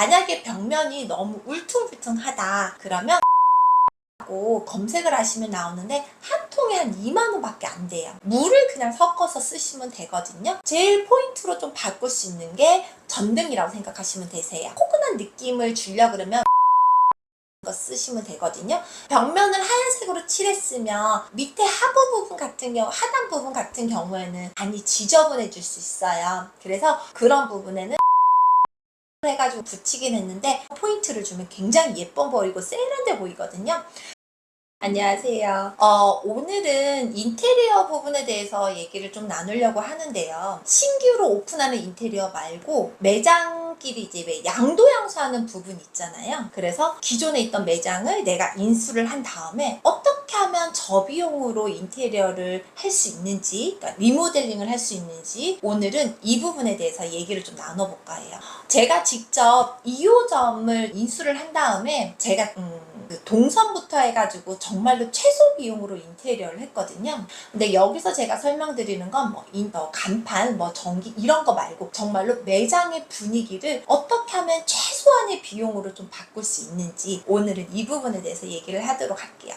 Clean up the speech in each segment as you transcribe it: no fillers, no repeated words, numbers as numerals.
만약에 벽면이 너무 울퉁불퉁하다 그러면 고 검색을 하시면 나오는데 한 통에 한 2만 원밖에 안 돼요. 물을 그냥 섞어서 쓰시면 되거든요. 제일 포인트로 좀 바꿀 수 있는 게 전등이라고 생각하시면 되세요. 포근한 느낌을 주려고 그러면 거 쓰시면 되거든요. 벽면을 하얀색으로 칠했으면 밑에 하부 부분 같은 경우, 하단 부분 같은 경우에는 많이 지저분해질 수 있어요. 그래서 그런 부분에는 해가지고 붙이긴 했는데 포인트를 주면 굉장히 예뻐 보이고 세련돼 보이거든요. 안녕하세요. 오늘은 인테리어 부분에 대해서 얘기를 좀 나누려고 하는데요. 신규로 오픈하는 인테리어 말고 매장끼리 이제 왜 양도양수하는 부분 있잖아요. 그래서 기존에 있던 매장을 내가 인수를 한 다음에 어떻게 하면 저비용으로 인테리어를 할 수 있는지, 그러니까 리모델링을 할 수 있는지 오늘은 이 부분에 대해서 얘기를 좀 나눠볼까 해요. 제가 직접 2호점을 인수를 한 다음에 제가 그 동선부터 해가지고 정말로 최소 비용으로 인테리어를 했거든요. 근데 여기서 제가 설명드리는 건 간판, 전기 이런 거 말고 정말로 매장의 분위기를 어떻게 하면 최소한의 비용으로 좀 바꿀 수 있는지 오늘은 이 부분에 대해서 얘기를 하도록 할게요.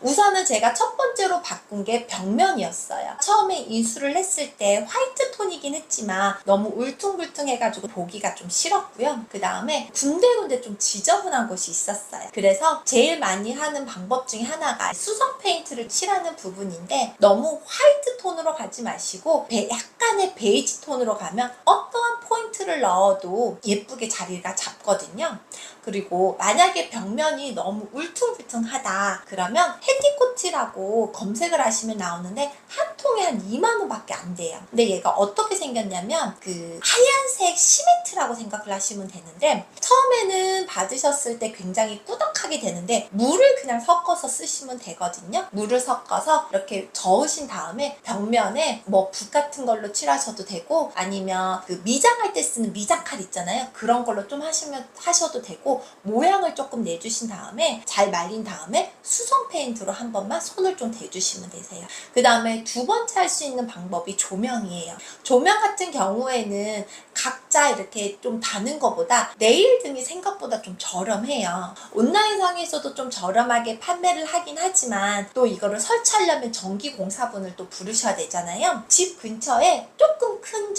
우선은 제가 첫 번째로 바꾼 게 벽면이었어요. 처음에 인수를 했을 때 화이트 톤이긴 했지만 너무 울퉁불퉁해가지고 보기가 좀 싫었고요. 그 다음에 군데군데 좀 지저분한 곳이 있었어요. 그래서 제일 많이 하는 방법 중에 하나가 수성 페인트를 칠하는 부분인데 너무 화이트 톤으로 가지 마시고 약간의 베이지 톤으로 가면 어떠한 포인트를 넣어도 예쁘게 자리가 잡거든요. 그리고 만약에 벽면이 너무 울퉁불퉁하다 그러면 헤티코트라고 검색을 하시면 나오는데 한 통에 한 2만 원밖에 안 돼요. 근데 얘가 어떻게 생겼냐면 그 하얀색 시멘트라고 생각을 하시면 되는데 처음에는 받으셨을 때 굉장히 꾸덕하게 되는데 물을 그냥 섞어서 쓰시면 되거든요. 물을 섞어서 이렇게 저으신 다음에 벽면에 붓 같은 걸로 칠하셔도 되고 아니면 그 미장할 때 쓰는 미장칼 있잖아요. 그런 걸로 좀 하셔도 되고 모양을 조금 내주신 다음에 잘 말린 다음에 수성 페인트로 한 번만 손을 좀 대주시면 되세요. 그 다음에 두 번째 할 수 있는 방법이 조명이에요. 조명 같은 경우에는 각자 이렇게 좀 다는 것보다 네일 등이 생각보다 좀 저렴해요. 온라인상에서도 좀 저렴하게 판매를 하긴 하지만 또 이거를 설치하려면 전기공사분을 또 부르셔야 되잖아요. 집 근처에 조금 큰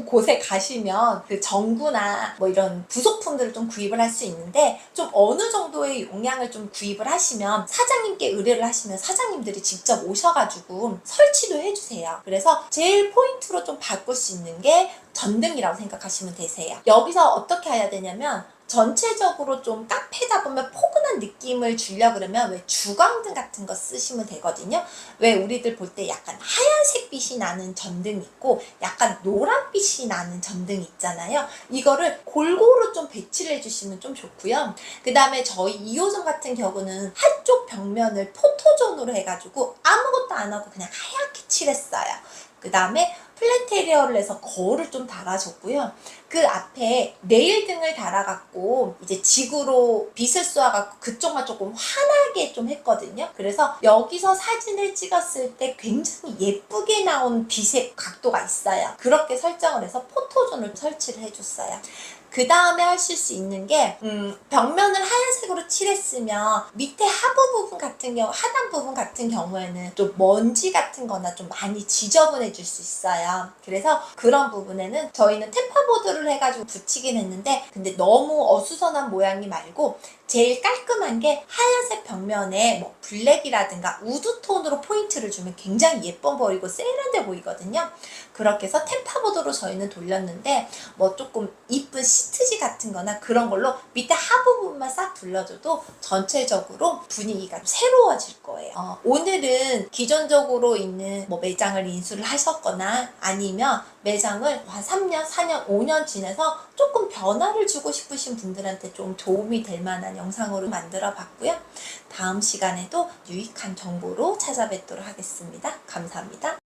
곳에 가시면 그 전구나 이런 부속품들을 좀 구입을 할 수 있는데 좀 어느 정도의 용량을 좀 구입을 하시면 사장님께 의뢰를 하시면 사장님들이 직접 오셔가지고 설치도 해주세요. 그래서 제일 포인트로 좀 바꿀 수 있는 게 전등이라고 생각하시면 되세요. 여기서 어떻게 해야 되냐면 전체적으로 좀 카페다 보면 포근한 느낌을 주려고 그러면 왜 주광등 같은 거 쓰시면 되거든요. 왜 우리들 볼 때 약간 하얀색 빛이 나는 전등이 있고 약간 노란빛이 나는 전등이 있잖아요. 이거를 골고루 좀 배치를 해주시면 좀 좋고요. 그 다음에 저희 2호점 같은 경우는 한쪽 벽면을 포토존으로 해가지고 아무것도 안 하고 그냥 하얗게 칠했어요. 그 다음에 플랜테리어를 해서 거울을 좀 달아줬고요. 그 앞에 네일등을 달아갖고 이제 지구로 빛을 쏘아갖고 그쪽만 조금 환하게 좀 했거든요. 그래서 여기서 사진을 찍었을 때 굉장히 예쁘게 나온 빛의 각도가 있어요. 그렇게 설정을 해서 포토존을 설치를 해줬어요. 그 다음에 하실 수 있는 게 벽면을 하얀색으로 칠했으면 밑에 하부 부분 같은 경우, 하단 부분 같은 경우에는 좀 먼지 같은 거나 좀 많이 지저분해질 수 있어요. 그래서 그런 부분에는 저희는 테파보드를 해가지고 붙이긴 했는데 근데 너무 어수선한 모양이 말고 제일 깔끔한 게 하얀색 벽면에 블랙이라든가 우드톤으로 포인트를 주면 굉장히 예뻐 보이고 세련돼 보이거든요. 그렇게 해서 템파보드로 저희는 돌렸는데 조금 이쁜 시트지 같은 거나 그런 걸로 밑에 하부 부분만 싹 둘러줘도 전체적으로 분위기가 새로워질 거예요. 오늘은 기존적으로 있는 매장을 인수를 하셨거나 아니면 매장을 한 3년, 4년, 5년 지내서 조금 변화를 주고 싶으신 분들한테 좀 도움이 될 만한 영상으로 만들어 봤고요. 다음 시간에도 유익한 정보로 찾아뵙도록 하겠습니다. 감사합니다.